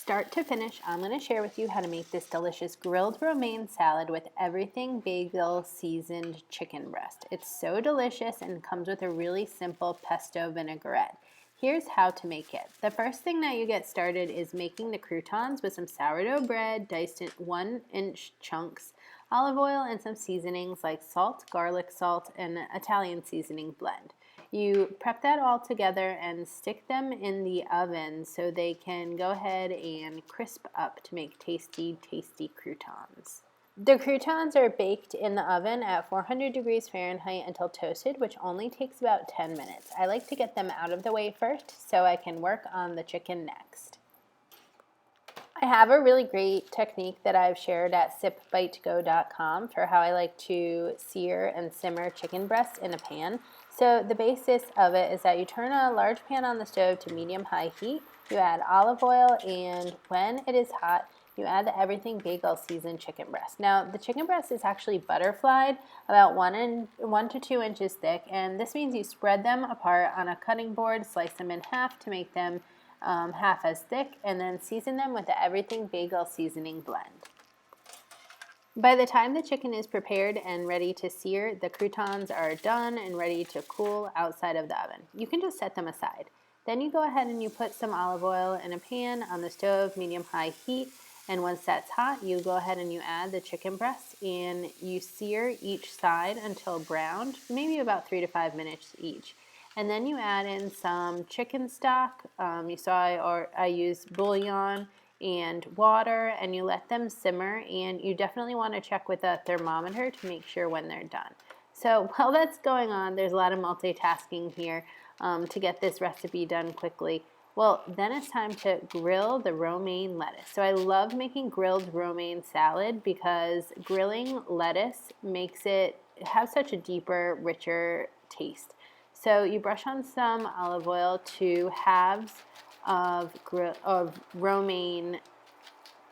Start to finish, I'm going to share with you how to make this delicious grilled romaine salad with everything bagel seasoned chicken breast. It's so delicious and comes with a really simple pesto vinaigrette. Here's how to make it. The first thing that you get started is making the croutons with some sourdough bread diced in 1-inch chunks, olive oil, and some seasonings like salt, garlic salt, and Italian seasoning blend. You prep that all together and stick them in the oven so they can go ahead and crisp up to make tasty, tasty croutons. The croutons are baked in the oven at 400 degrees Fahrenheit until toasted, which only takes about 10 minutes. I like to get them out of the way first so I can work on the chicken next. I have a really great technique that I've shared at sipbitego.com for how I like to sear and simmer chicken breasts in a pan. So the basis of it is that you turn a large pan on the stove to medium-high heat, you add olive oil, and when it is hot, you add the Everything Bagel seasoned chicken breast. Now, the chicken breast is actually butterflied, about 1 to 2 inches thick, and this means you spread them apart on a cutting board, slice them in half to make them half as thick, and then season them with the Everything Bagel seasoning blend. By the time the chicken is prepared and ready to sear, the croutons are done and ready to cool outside of the oven. You can just set them aside. Then you go ahead and you put some olive oil in a pan on the stove, medium-high heat, and once that's hot, you go ahead and you add the chicken breasts and you sear each side until browned, maybe about 3 to 5 minutes each. And then you add in some chicken stock. You saw I used bouillon and water, and you let them simmer, and you definitely want to check with a thermometer to make sure when they're done. So while that's going on, there's a lot of multitasking here to get this recipe done quickly. Well, then it's time to grill the romaine lettuce. So I love making grilled romaine salad because grilling lettuce makes it have such a deeper, richer taste. So you brush on some olive oil to halves of romaine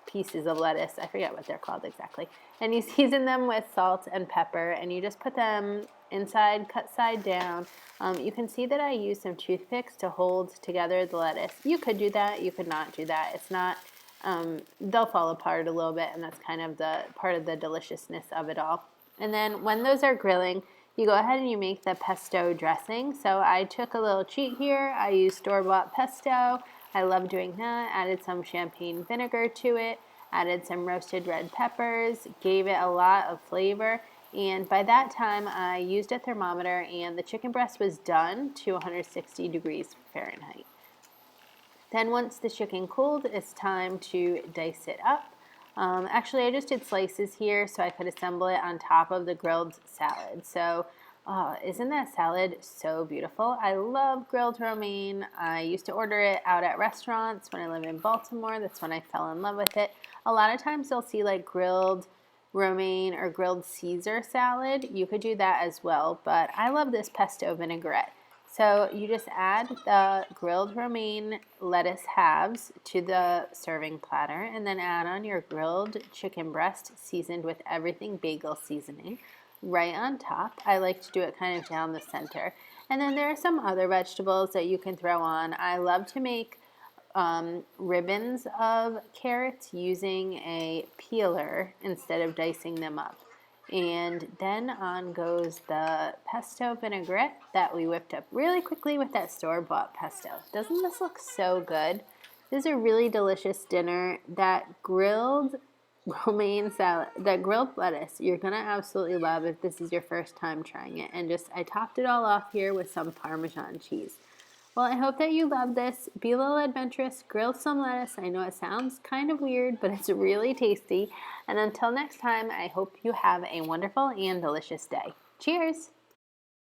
pieces of lettuce. I forget what they're called exactly. And you season them with salt and pepper, and you just put them inside, cut side down. You can see that I use some toothpicks to hold together the lettuce. You could do that. You could not do that. It's not, they'll fall apart a little bit, and that's kind of the part of the deliciousness of it all. And then when those are grilling, you go ahead and you make the pesto dressing. So I took a little cheat here. I used store-bought pesto. I love doing that. Added some champagne vinegar to it. Added some roasted red peppers. Gave it a lot of flavor. And by that time, I used a thermometer, and the chicken breast was done to 160 degrees Fahrenheit. Then once the chicken cooled, it's time to dice it up. Actually, I just did slices here so I could assemble it on top of the grilled salad. So isn't that salad so beautiful? I love grilled romaine. I used to order it out at restaurants when I lived in Baltimore. That's when I fell in love with it. A lot of times you'll see like grilled romaine or grilled Caesar salad. You could do that as well, but I love this pesto vinaigrette. So you just add the grilled romaine lettuce halves to the serving platter, and then add on your grilled chicken breast seasoned with Everything Bagel seasoning right on top. I like to do it kind of down the center. And then there are some other vegetables that you can throw on. I love to make ribbons of carrots using a peeler instead of dicing them up. And then on goes the pesto vinaigrette that we whipped up really quickly with that store-bought pesto. Doesn't this look so good? This is a really delicious dinner. That grilled romaine salad, that grilled lettuce, you're going to absolutely love if this is your first time trying it. And I topped it all off here with some Parmesan cheese. Well, I hope that you love this. Be a little adventurous. Grill some lettuce. I know it sounds kind of weird, but it's really tasty. And until next time, I hope you have a wonderful and delicious day. Cheers!